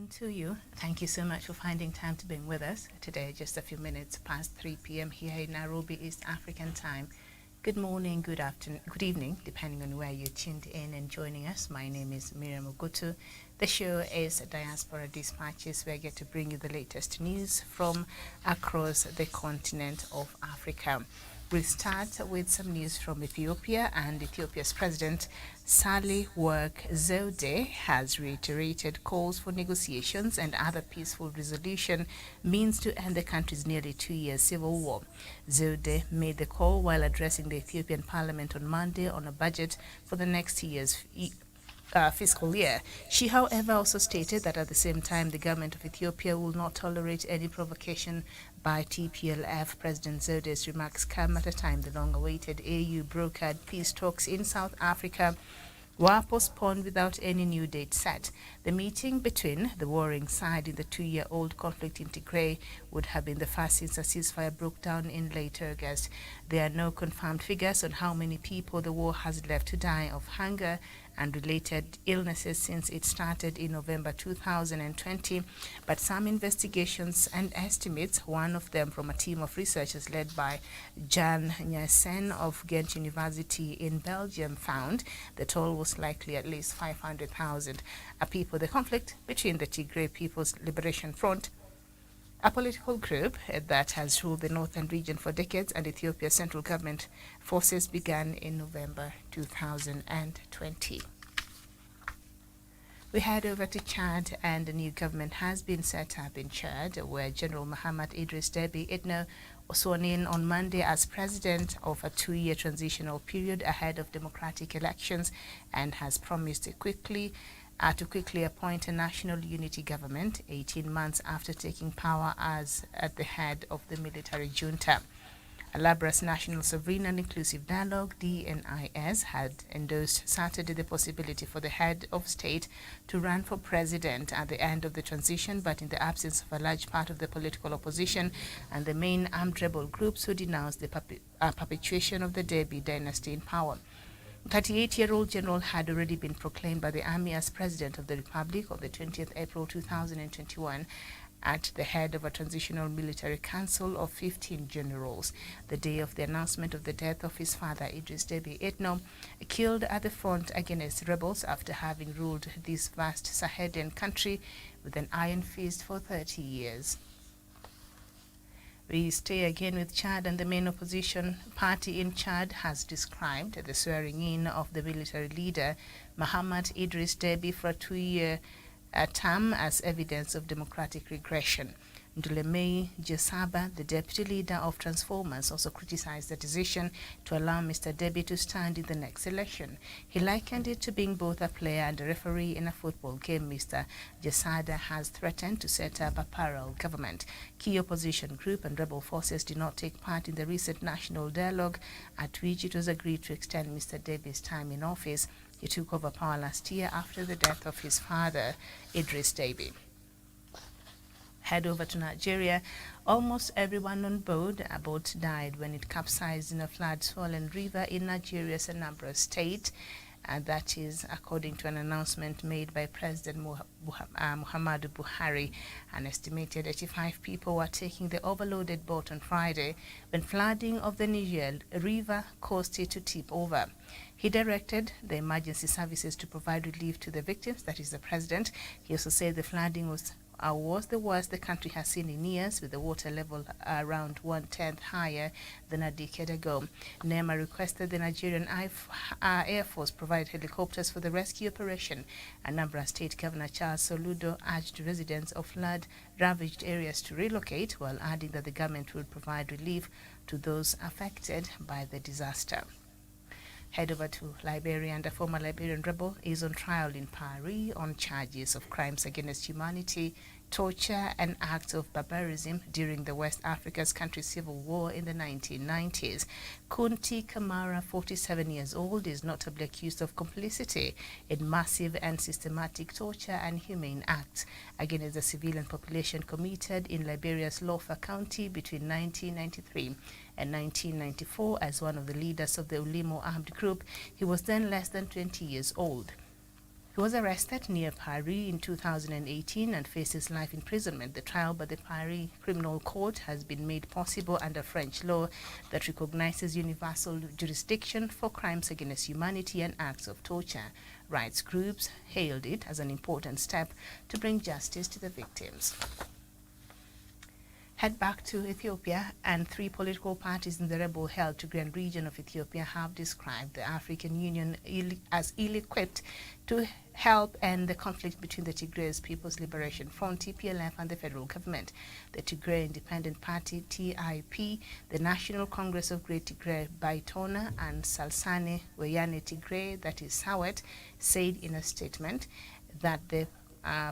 afternoon to you. Thank you so much for finding time to be with us today, just a few minutes past 3 p.m. here in Nairobi, East African time. Good morning, good afternoon, good evening, depending on where you're tuned in and joining us. My name is Miriam Ogutu. The show is Diaspora Dispatches, where I get to bring you the latest news from across the continent of Africa. We'll start with some news from Ethiopia, and Ethiopia's President Salih Work Zewde has reiterated calls for negotiations and other peaceful resolution means to end the country's nearly 2-year civil war. Zewde made the call while addressing the Ethiopian parliament on Monday on a budget for the next year's fiscal year. She, however, also stated that at the same time, the government of Ethiopia will not tolerate any provocation by TPLF. President Zewde's remarks come at a time the long-awaited AU-brokered peace talks in South Africa were postponed without any new date set. The meeting between the warring side in the 2-year-old conflict in Tigray would have been the first since a ceasefire broke down in late August. There are no confirmed figures on how many people the war has left to die of hunger and related illnesses since it started in November 2020, but some investigations and estimates, one of them from a team of researchers led by Jan Nyssen of Ghent University in Belgium, found the toll was likely at least 500,000 people. The conflict between the Tigray People's Liberation Front, a political group that has ruled the northern region for decades, and Ethiopia's central government forces began in November 2020. We head over to Chad, and a new government has been set up in Chad, where General Mohamed Idris Deby Itno was sworn in on Monday as president of a 2-year transitional period ahead of democratic elections, and has promised to quickly appoint a national unity government 18 months after taking power as at the head of the military junta. Alabra's National Sovereign and Inclusive Dialogue, DNIS, had endorsed Saturday the possibility for the head of state to run for president at the end of the transition, but in the absence of a large part of the political opposition and the main armed rebel groups who denounced the perpetuation of the Deby dynasty in power. 38-year-old general had already been proclaimed by the army as president of the republic on the 20th April 2021 at the head of a transitional military council of 15 generals. The day of the announcement of the death of his father, Idris Deby Itno, killed at the front against rebels after having ruled this vast Sahelian country with an iron fist for 30 years. We stay again with Chad, and the main opposition party in Chad has described the swearing-in of the military leader, Mohamed Idris Deby, for a 2-year term as evidence of democratic regression. Ndulemei Jesaba, the deputy leader of Transformers, also criticized the decision to allow Mr. Deby to stand in the next election. He likened it to being both a player and a referee in a football game. Mr. Jesada has threatened to set up a parallel government. Key opposition group and rebel forces did not take part in the recent national dialogue at which it was agreed to extend Mr. Deby's time in office. He took over power last year after the death of his father, Idris Deby. Head over to Nigeria. Almost everyone on board a boat died when it capsized in a flood-swollen river in Nigeria's Anambra State. And that is according to an announcement made by President Muhammadu Buhari. An estimated 85 people were taking the overloaded boat on Friday when flooding of the Niger River caused it to tip over. He directed the emergency services to provide relief to the victims, that is the president. He also said the flooding was the worst the country has seen in years, with the water level around 1/10 higher than a decade ago. NEMA requested the Nigerian Air Force provide helicopters for the rescue operation. Anambra State Governor Charles Soludo urged residents of flood-ravaged areas to relocate, while adding that the government will provide relief to those affected by the disaster. Head over to Liberia, and a former Liberian rebel is on trial in Paris on charges of crimes against humanity, torture, and acts of barbarism during the West Africa's country's civil war in the 1990s. Kunti Kamara, 47 years old, is notably accused of complicity in massive and systematic torture and inhumane acts against the civilian population committed in Liberia's Lofa County between 1993 and 1994 as one of the leaders of the Ulimo armed group. He was then less than 20 years old. He was arrested near Paris in 2018 and faces life imprisonment. The trial by the Paris Criminal Court has been made possible under French law that recognizes universal jurisdiction for crimes against humanity and acts of torture. Rights groups hailed it as an important step to bring justice to the victims. Head back to Ethiopia, and 3 political parties in the rebel-held Tigrayan region of Ethiopia have described the African Union as ill-equipped to help end the conflict between the Tigray People's Liberation Front, TPLF, and the federal government. The Tigray Independent Party, TIP, the National Congress of Great Tigray, Baitona, and Salsane Weyane Tigray, that is SAWET, said in a statement that the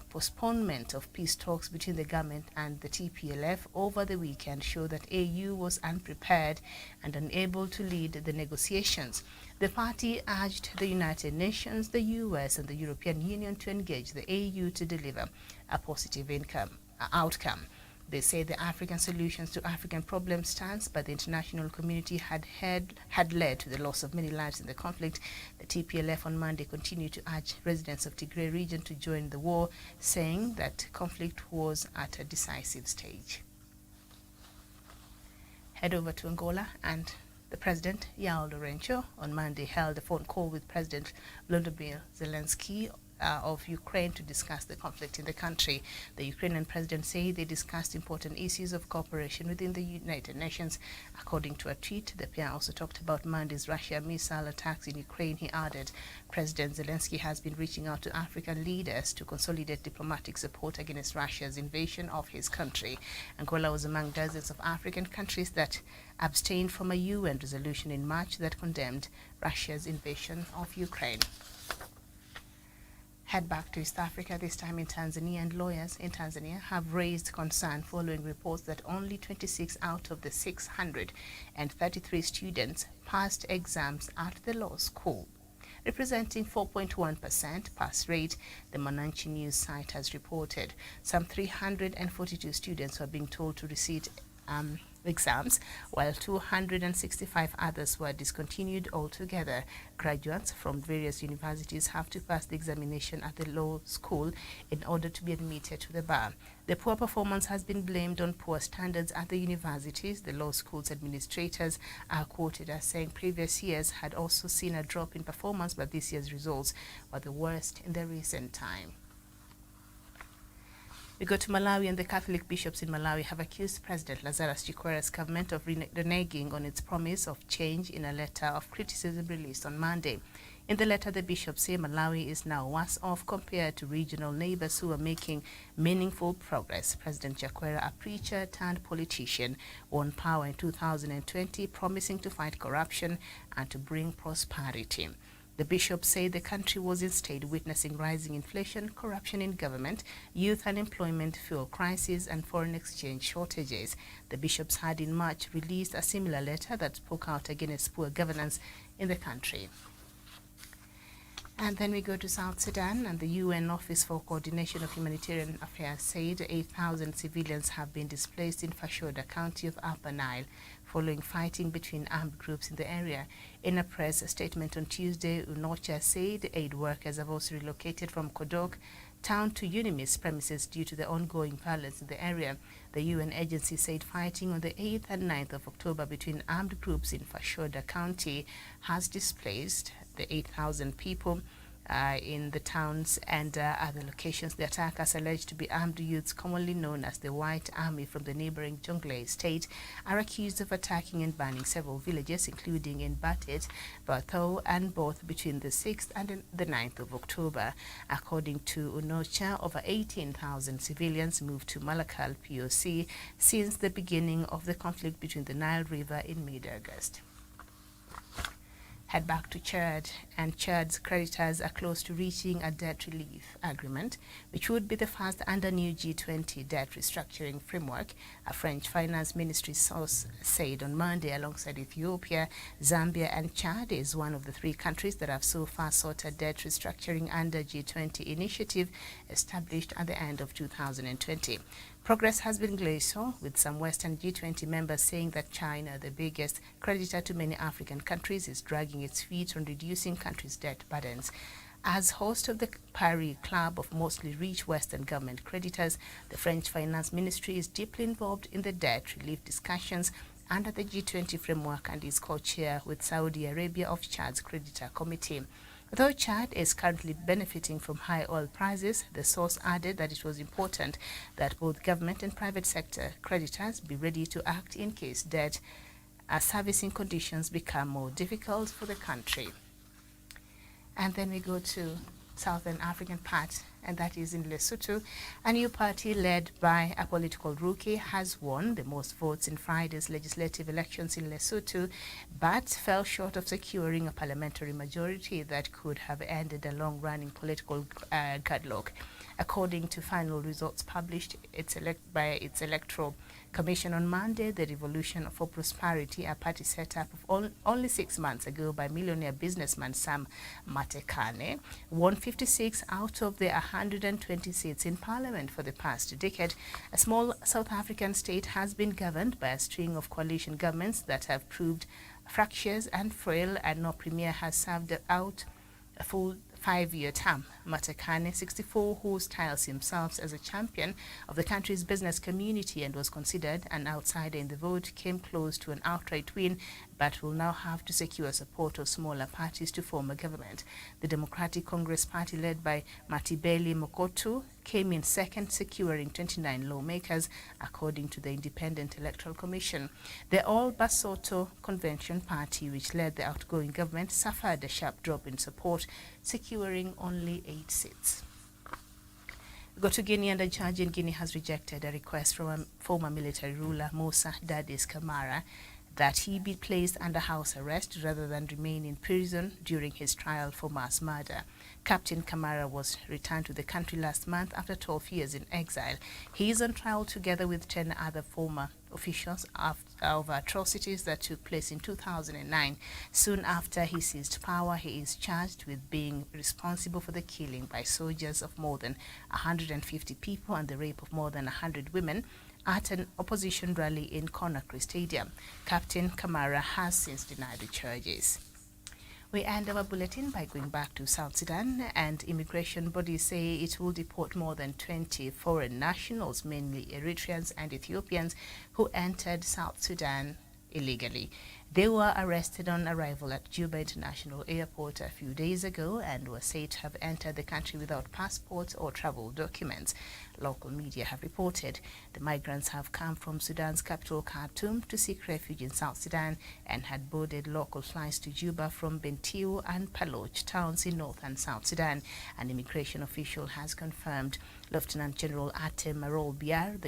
postponement of peace talks between the government and the TPLF over the weekend show that AU was unprepared and unable to lead the negotiations. The party urged the United Nations, the US, and the European Union to engage the AU to deliver a positive outcome. They say the African solutions to African problems stands, but the international community had led to the loss of many lives in the conflict. The TPLF on Monday continued to urge residents of Tigray region to join the war, saying that conflict was at a decisive stage. Head over to Angola, and the President, João Lourenço, on Monday held a phone call with President Volodymyr Zelensky of Ukraine to discuss the conflict in the country. The Ukrainian president said they discussed important issues of cooperation within the United Nations. According to a tweet, the pair also talked about Monday's Russia missile attacks in Ukraine. He added, President Zelensky has been reaching out to African leaders to consolidate diplomatic support against Russia's invasion of his country. Angola was among dozens of African countries that abstained from a UN resolution in March that condemned Russia's invasion of Ukraine. Head back to East Africa, this time in Tanzania, and lawyers in Tanzania have raised concern following reports that only 26 out of the 633 students passed exams at the law school, representing 4.1% pass rate, the Mwananchi news site has reported. Some 342 students were being told to receive exams, while 265 others were discontinued altogether. Graduates from various universities have to pass the examination at the law school in order to be admitted to the bar. The poor performance has been blamed on poor standards at the universities. The law school's administrators are quoted as saying previous years had also seen a drop in performance, but this year's results were the worst in the recent time. We go to Malawi, and the Catholic bishops in Malawi have accused President Lazarus Chakwera's government of reneging on its promise of change in a letter of criticism released on Monday. In the letter, the bishops say Malawi is now worse off compared to regional neighbors who are making meaningful progress. President Chakwera, a preacher turned politician, won power in 2020, promising to fight corruption and to bring prosperity. The bishops say the country was instead witnessing rising inflation, corruption in government, youth unemployment, fuel crisis, and foreign exchange shortages. The bishops had in March released a similar letter that spoke out against poor governance in the country. And then we go to South Sudan, and the UN Office for Coordination of Humanitarian Affairs said 8,000 civilians have been displaced in Fashoda County of Upper Nile following fighting between armed groups in the area. In a press statement on Tuesday, UNOCHA said aid workers have also relocated from Kodok town to UNIMIS premises due to the ongoing violence in the area. The UN agency said fighting on the 8th and 9th of October between armed groups in Fashoda County has displaced the 8,000 people in the towns and other locations. The attackers, alleged to be armed youths commonly known as the White Army from the neighboring Jonglei state, are accused of attacking and burning several villages, including in Batet, Bartho, and both between the 6th and the 9th of October. According to UNOCHA, over 18,000 civilians moved to Malakal POC since the beginning of the conflict between the Nile River in mid-August. Head back to Chad, and Chad's creditors are close to reaching a debt relief agreement, which would be the first under new G20 debt restructuring framework, a French finance ministry source said on Monday. Alongside Ethiopia, Zambia and Chad is one of the 3 countries that have so far sought a debt restructuring under G20 initiative established at the end of 2020. Progress has been glacial, with some Western G20 members saying that China, the biggest creditor to many African countries, is dragging its feet on reducing countries' debt burdens. As host of the Paris Club of mostly rich Western government creditors, the French Finance Ministry is deeply involved in the debt relief discussions under the G20 framework and is co-chair with Saudi Arabia of Chad's creditor committee. Though Chad is currently benefiting from high oil prices, the source added that it was important that both government and private sector creditors be ready to act in case debt servicing conditions become more difficult for the country. And then we go to Southern African part, and that is in Lesotho. A new party led by a political rookie has won the most votes in Friday's legislative elections in Lesotho, but fell short of securing a parliamentary majority that could have ended a long-running political gridlock. According to final results published by its electoral commission on Monday, the Revolution for Prosperity, a party set up of only 6 months ago by millionaire businessman Sam Matekane, won 56 out of the 120 seats in parliament for the past decade. A small South African state has been governed by a string of coalition governments that have proved fractious and frail, and no premier has served out a full 5-year term. Matekane, 64, who styles himself as a champion of the country's business community and was considered an outsider in the vote, came close to an outright win, but will now have to secure support of smaller parties to form a government. The Democratic Congress Party, led by Matibeli Mokotu, came in second, securing 29 lawmakers, according to the Independent Electoral Commission. The All Basotho Convention Party, which led the outgoing government, suffered a sharp drop in support, securing only 8 seats. We go to Guinea, and a judge in Guinea has rejected a request from a former military ruler, Musa Dadis Camara, that he be placed under house arrest rather than remain in prison during his trial for mass murder. Captain Camara was returned to the country last month after 12 years in exile. He is on trial together with 10 other former officials of atrocities that took place in 2009. Soon after he seized power, he is charged with being responsible for the killing by soldiers of more than 150 people and the rape of more than 100 women at an opposition rally in Conakry Stadium. Captain Camara has since denied the charges. We end our bulletin by going back to South Sudan, and immigration bodies say it will deport more than 20 foreign nationals, mainly Eritreans and Ethiopians, who entered South Sudan illegally. They were arrested on arrival at Juba International Airport a few days ago and were said to have entered the country without passports or travel documents. Local media have reported the migrants have come from Sudan's capital Khartoum to seek refuge in South Sudan and had boarded local flights to Juba from Bentiu and Paloch, towns in North and South Sudan. An immigration official has confirmed. Lieutenant General Atem Marol Biar,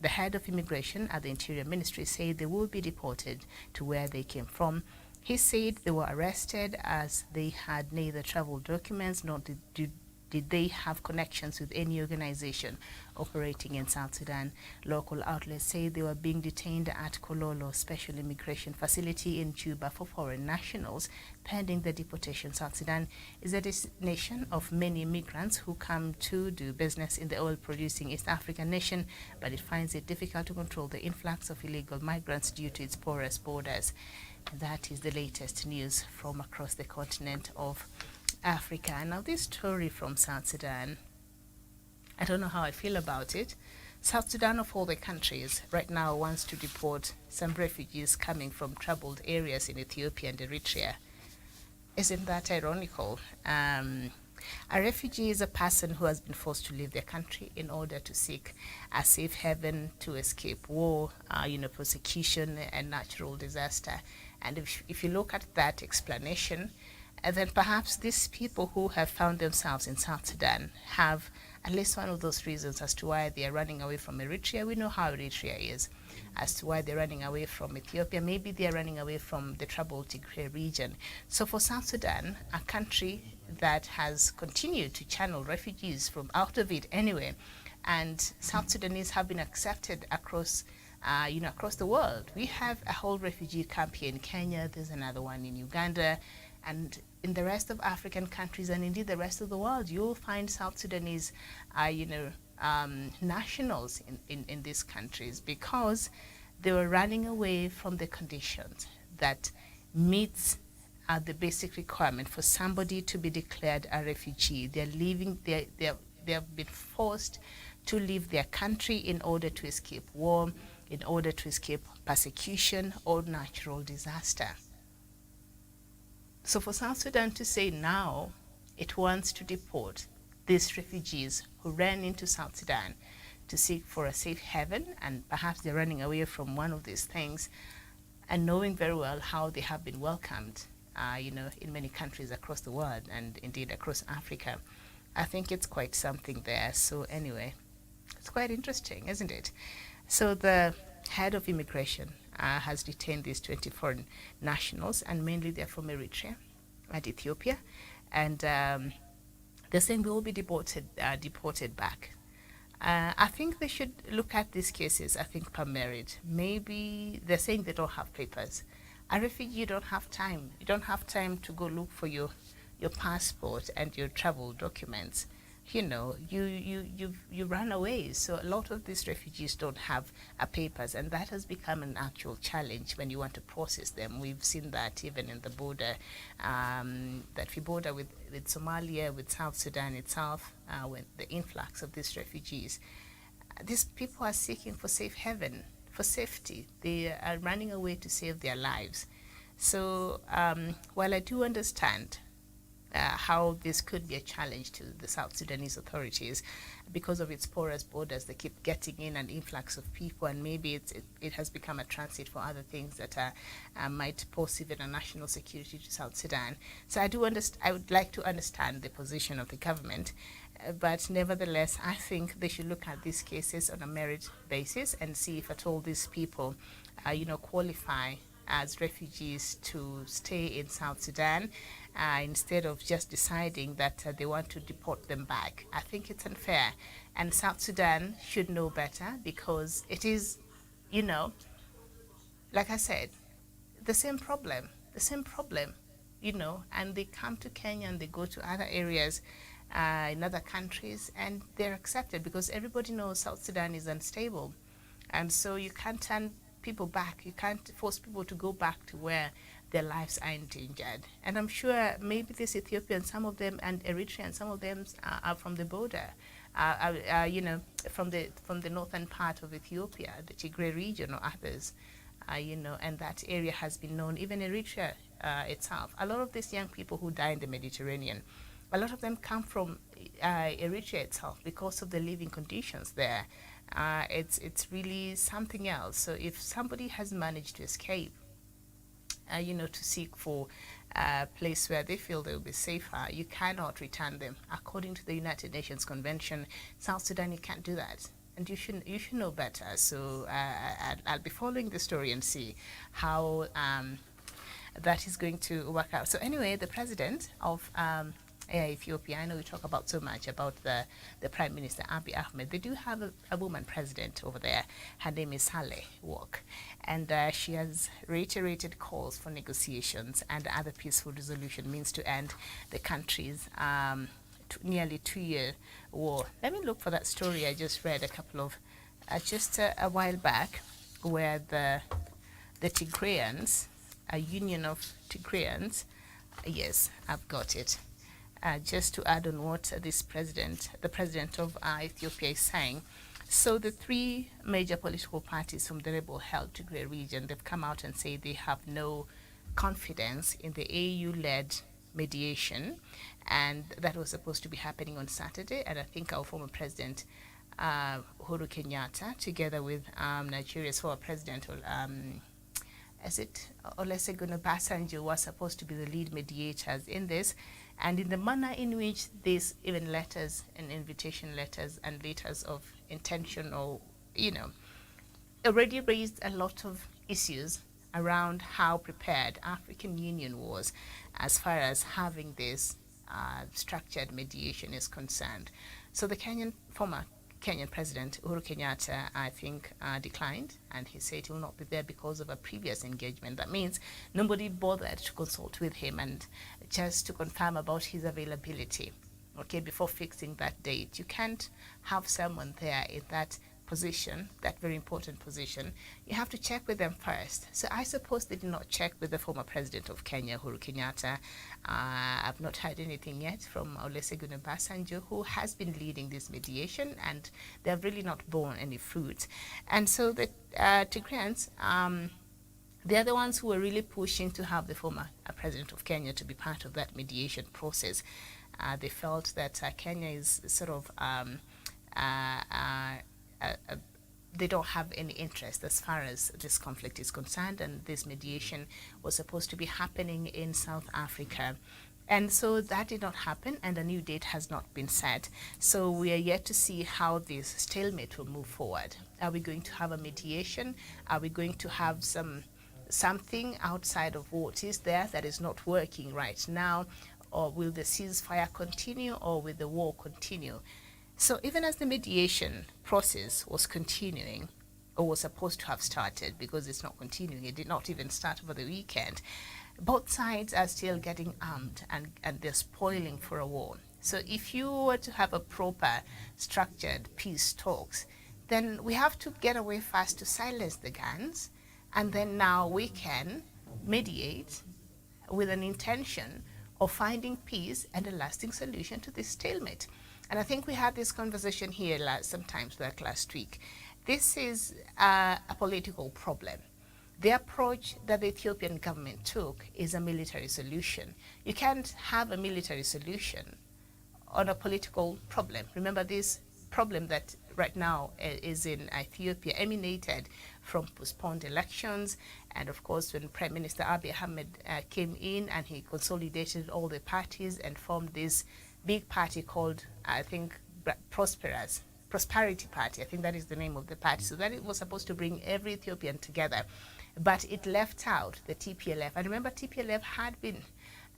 the head of immigration at the Interior Ministry, said they will be deported to where they came from. He said they were arrested as they had neither travel documents nor did they have connections with any organization operating in South Sudan. Local outlets say they were being detained at Kololo Special Immigration Facility in Juba for foreign nationals, pending the deportation. South Sudan is a destination of many migrants who come to do business in the oil-producing East African nation, but it finds it difficult to control the influx of illegal migrants due to its porous borders. And that is the latest news from across the continent of Africa. Now, this story from South Sudan, I don't know how I feel about it. South Sudan, of all the countries, right now wants to deport some refugees coming from troubled areas in Ethiopia and Eritrea. Isn't that ironical? A refugee is a person who has been forced to leave their country in order to seek a safe haven, to escape war, persecution and natural disaster. And if you look at that explanation, then perhaps these people who have found themselves in South Sudan have at least one of those reasons as to why they are running away from Eritrea. We know how Eritrea is. As to why they're running away from Ethiopia, maybe they're running away from the troubled Tigray region. So for South Sudan, a country that has continued to channel refugees from out of it anyway, and South Sudanese have been accepted across the world. We have a whole refugee camp here in Kenya. There's another one in Uganda. And in the rest of African countries, and indeed the rest of the world, you'll find South Sudanese, nationals in these countries, because they were running away from the conditions that meets are the basic requirement for somebody to be declared a refugee. They're leaving, they have been forced to leave their country in order to escape war, in order to escape persecution or natural disaster. So for South Sudan to say now it wants to deport these refugees who ran into South Sudan to seek for a safe haven, and perhaps they're running away from one of these things, and knowing very well how they have been welcomed, in many countries across the world and indeed across Africa, I think it's quite something there. So anyway, it's quite interesting, isn't it? So the head of immigration has detained these 20 foreign nationals, and mainly they're from Eritrea and Ethiopia, and they're saying they will be deported back. I think they should look at these cases, I think, per merit. Maybe they're saying they don't have papers. A refugee, you don't have time. You don't have time to go look for your passport and your travel documents. You run away. So a lot of these refugees don't have papers, and that has become an actual challenge when you want to process them. We've seen that even in the border, that we border with Somalia, with South Sudan itself, with the influx of these refugees. These people are seeking for safe haven, for safety. They are running away to save their lives. So while I do understand how this could be a challenge to the South Sudanese authorities because of its porous borders, they keep getting in an influx of people, and maybe it has become a transit for other things that might pose even a national security to South Sudan. So I would like to understand the position of the government, but nevertheless, I think they should look at these cases on a merit basis and see if at all these people, qualify as refugees to stay in South Sudan, instead of just deciding that they want to deport them back. I think it's unfair, and South Sudan should know better, because it is, like I said, the same problem, and they come to Kenya and they go to other areas in other countries, and they're accepted because everybody knows South Sudan is unstable. And so you can't turn people back. You can't force people to go back to where their lives are endangered. And I'm sure maybe this Ethiopian, some of them, and Eritrean, some of them are from the border, from the northern part of Ethiopia, the Tigray region or others, and that area has been known, even Eritrea itself. A lot of these young people who die in the Mediterranean, a lot of them come from Eritrea itself because of the living conditions there. It's really something else. So if somebody has managed to escape, to seek for a place where they feel they will be safer, you cannot return them. According to the United Nations Convention, South Sudan, you can't do that. And you should know better. So I'll be following the story and see how that is going to work out. So anyway, the president of Ethiopia, I know we talk about so much about the Prime Minister Abiy Ahmed. They do have a woman president over there. Her name is Saleh Work, and she has reiterated calls for negotiations and other peaceful resolution means to end the country's nearly 2-year war. Let me look for that story I just read just a while back, where the Tigrayans, a union of Tigrayans, yes, I've got it. Just to add on what the president of Ethiopia is saying. So the three major political parties from the rebel-held Tigray region, they've come out and say they have no confidence in the AU-led mediation, and that was supposed to be happening on Saturday. And I think our former president, Uhuru Kenyatta, together with Nigeria's former president, Olusegun Obasanjo, was supposed to be the lead mediators in this. And in the manner in which these even letters and invitation letters and letters of intention already raised a lot of issues around how prepared African Union was as far as having this structured mediation is concerned. So the former Kenyan President Uhuru Kenyatta, I think, declined, and he said he will not be there because of a previous engagement. That means nobody bothered to consult with him and just to confirm about his availability, before fixing that date. You can't have someone there in that position, that very important position, you have to check with them first. So I suppose they did not check with the former president of Kenya, Uhuru Kenyatta. I've not heard anything yet from Olusegun Obasanjo, who has been leading this mediation, and they have really not borne any fruit. And so the Tigrayans, they're the ones who are really pushing to have the former president of Kenya to be part of that mediation process. They felt that Kenya is sort of they don't have any interest as far as this conflict is concerned, and this mediation was supposed to be happening in South Africa. And so that did not happen, and a new date has not been set. So we are yet to see how this stalemate will move forward. Are we going to have a mediation? Are we going to have something outside of what is there that is not working right now? Or will the ceasefire continue, or will the war continue? So even as the mediation process was continuing, or was supposed to have started, because it's not continuing, it did not even start over the weekend, both sides are still getting armed, and they're spoiling for a war. So if you were to have a proper, structured peace talks, then we have to get away fast to silence the guns, and then now we can mediate with an intention of finding peace and a lasting solution to this stalemate. And I think we had this conversation here sometimes like last week. This is a political problem. The approach that the Ethiopian government took is a military solution. You can't have a military solution on a political problem. Remember, this problem that right now is in Ethiopia emanated from postponed elections, and of course when Prime Minister Abiy Ahmed came in and he consolidated all the parties and formed this big party called, I think, Prosperity Party. I think that is the name of the party. So that it was supposed to bring every Ethiopian together, but it left out the TPLF. And remember, TPLF had been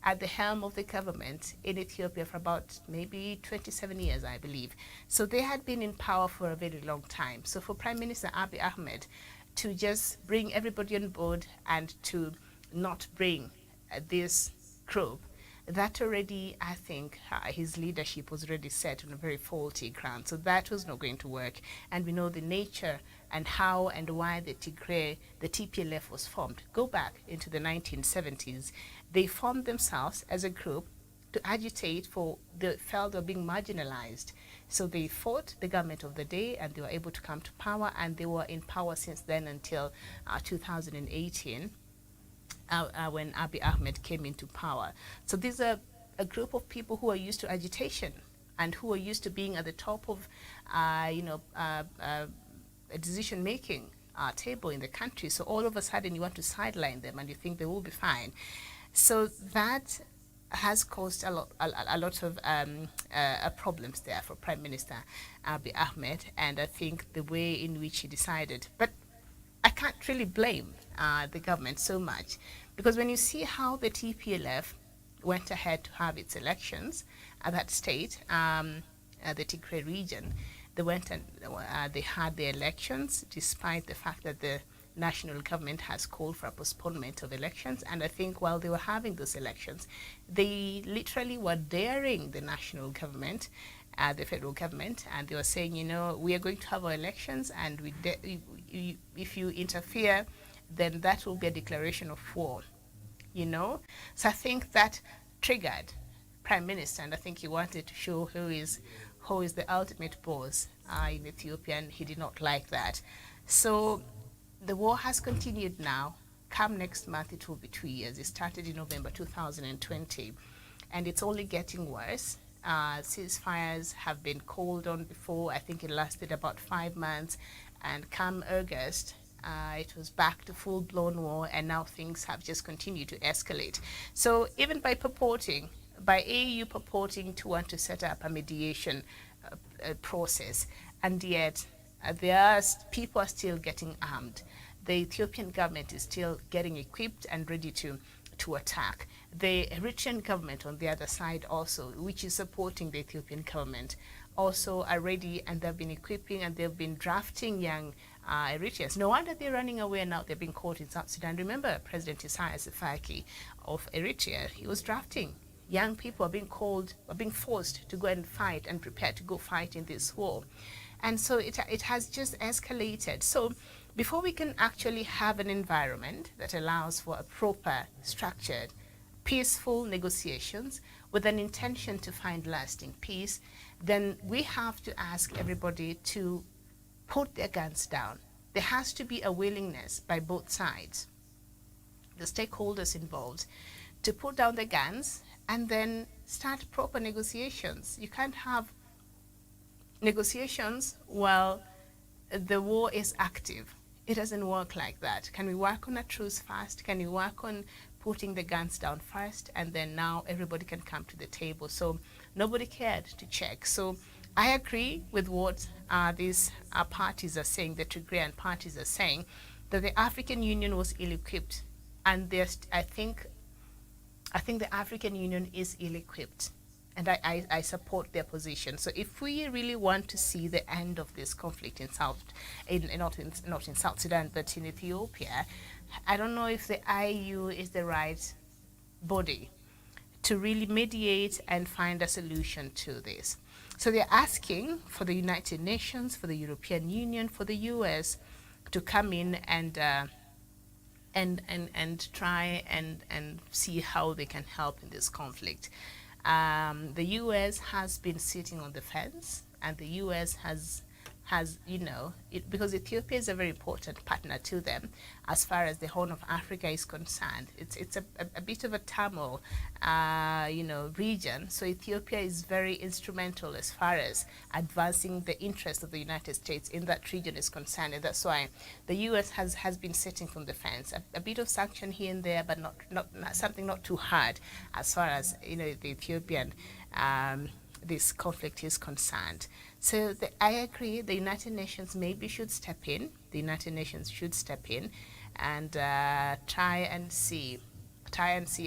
at the helm of the government in Ethiopia for about maybe 27 years, I believe. So they had been in power for a very long time. So for Prime Minister Abiy Ahmed to just bring everybody on board and to not bring this group, that already, I think, his leadership was already set on a very faulty ground. So that was not going to work. And we know the nature and how and why the TPLF was formed. Go back into the 1970s. They formed themselves as a group to agitate for, they felt they were being marginalized. So they fought the government of the day, and they were able to come to power, and they were in power since then until 2018. When Abiy Ahmed came into power. So these are a group of people who are used to agitation and who are used to being at the top of, a decision-making table in the country. So all of a sudden you want to sideline them and you think they will be fine. So that has caused a lot of problems there for Prime Minister Abiy Ahmed, and I think the way in which he decided. But I can't really blame the government so much, because when you see how the TPLF went ahead to have its elections at that state, the Tigray region, they went and they had their elections despite the fact that the national government has called for a postponement of elections. And I think while they were having those elections, they literally were daring the national government, the federal government, and they were saying, we are going to have our elections, and if you interfere, then that will be a declaration of war, So I think that triggered Prime Minister, and I think he wanted to show who is the ultimate boss in Ethiopia, and he did not like that. So the war has continued now. Come next month, it will be 2 years. It started in November 2020, and it's only getting worse. Ceasefires have been called on before. I think it lasted about 5 months, and come August, it was back to full-blown war, and now things have just continued to escalate. So even by AU purporting to want to set up a mediation process, and yet people are still getting armed. The Ethiopian government is still getting equipped and ready to attack. The Eritrean government on the other side also, which is supporting the Ethiopian government, also are ready, and they've been equipping and they've been drafting young Eritreans. No wonder they're running away now. They're being caught in South Sudan. Remember President Isaias Afwerki of Eritrea, he was drafting young people are being forced to go and fight and prepare to go fight in this war. And so it has just escalated. So before we can actually have an environment that allows for a proper, structured, peaceful negotiations with an intention to find lasting peace, then we have to ask everybody to put their guns down. There has to be a willingness by both sides, the stakeholders involved, to put down the guns and then start proper negotiations. You can't have negotiations while the war is active. It doesn't work like that. Can we work on a truce first? Can we work on putting the guns down first? And then now everybody can come to the table. So nobody cared to check. So I agree with what these parties are saying, the Tigrayan parties are saying, that the African Union was ill-equipped. And I think the African Union is ill-equipped. And I support their position. So if we really want to see the end of this conflict not in South Sudan, but in Ethiopia, I don't know if the IU is the right body to really mediate and find a solution to this. So they're asking for the United Nations, for the European Union, for the US to come in and try and see how they can help in this conflict. The U.S. has been sitting on the fence, and the U.S. has because Ethiopia is a very important partner to them as far as the Horn of Africa is concerned. It's a bit of a turmoil, region. So Ethiopia is very instrumental as far as advancing the interest of the United States in that region is concerned. And that's why the U.S. has been sitting from the fence. A bit of sanction here and there, but not something not too hard as far as the Ethiopian this conflict is concerned. So I agree, the United Nations maybe should step in. The United Nations should step in and try and see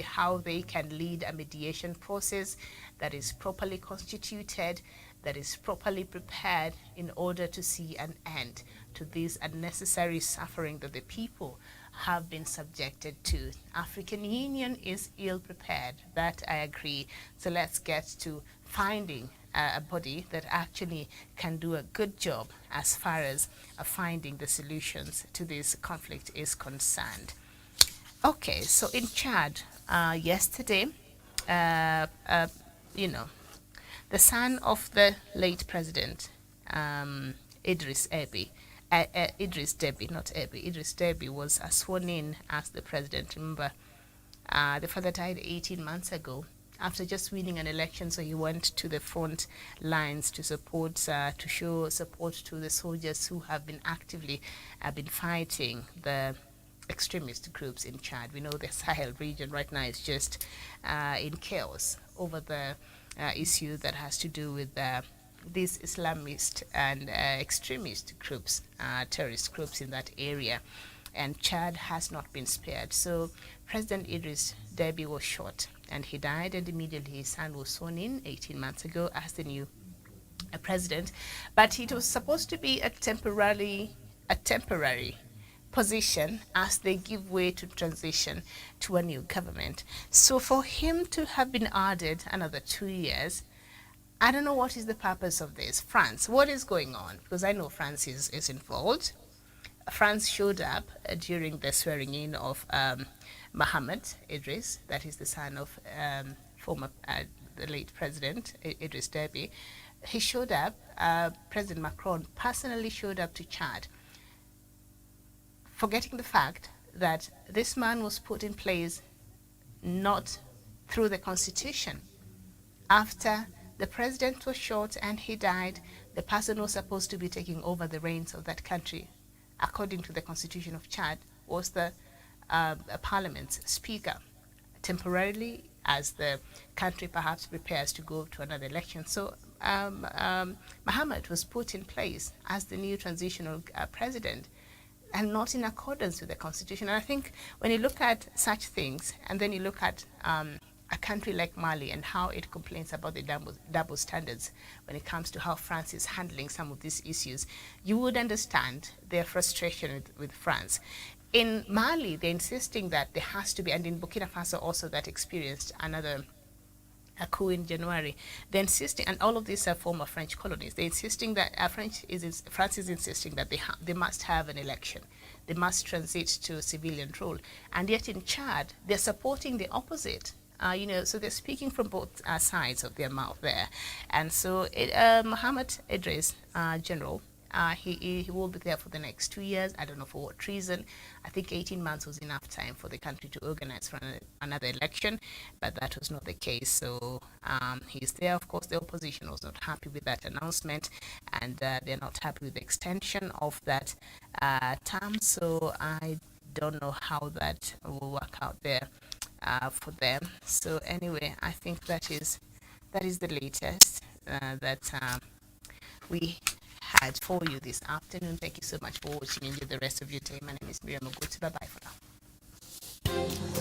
how they can lead a mediation process that is properly constituted, that is properly prepared in order to see an end to this unnecessary suffering that the people have been subjected to. African Union is ill prepared, that I agree. So let's get to finding a body that actually can do a good job as far as finding the solutions to this conflict is concerned. Okay, so in Chad, yesterday, the son of the late president, Idris Deby, was sworn in as the president. Remember, the father died 18 months ago after just winning an election, so he went to the front lines to show support to the soldiers who have been actively been fighting the extremist groups in Chad. We know the Sahel region right now is just in chaos over the issue that has to do with these Islamist and extremist groups, terrorist groups in that area. And Chad has not been spared. So President Idris Deby was shot and he died, and immediately his son was sworn in 18 months ago as the new president. But it was supposed to be a temporary position as they give way to transition to a new government. So for him to have been added another 2 years, I don't know what is the purpose of this. France, what is going on? Because I know France is involved. France showed up during the swearing in of Mohammed Idris, that is the son of the late president Idris Deby. He showed up, President Macron personally showed up to Chad, forgetting the fact that this man was put in place not through the constitution. After the president was shot and he died, the person who was supposed to be taking over the reins of that country, according to the constitution of Chad, was the parliament's speaker, temporarily as the country perhaps prepares to go to another election. So Mohammed was put in place as the new transitional president, and not in accordance with the constitution. And I think when you look at such things, and then you look at a country like Mali and how it complains about the double standards when it comes to how France is handling some of these issues, you would understand their frustration with France. In Mali, they're insisting that there has to be, and in Burkina Faso also, that experienced another a coup in January. They're insisting, and all of these are former French colonies. They're insisting that France is insisting that they must have an election. They must transit to civilian rule. And yet in Chad, they're supporting the opposite. So they're speaking from both sides of their mouth there. And so Mohammed Idris, General, he will be there for the next 2 years. I don't know for what reason. I think 18 months was enough time for the country to organize for another election, but that was not the case. So he's there. Of course, the opposition was not happy with that announcement, and they're not happy with the extension of that term. So I don't know how that will work out there for them. So anyway, I think that is the latest that we had for you this afternoon. Thank you so much for watching. Enjoy the rest of your day. My name is Miriam Ogutu. Bye bye for now.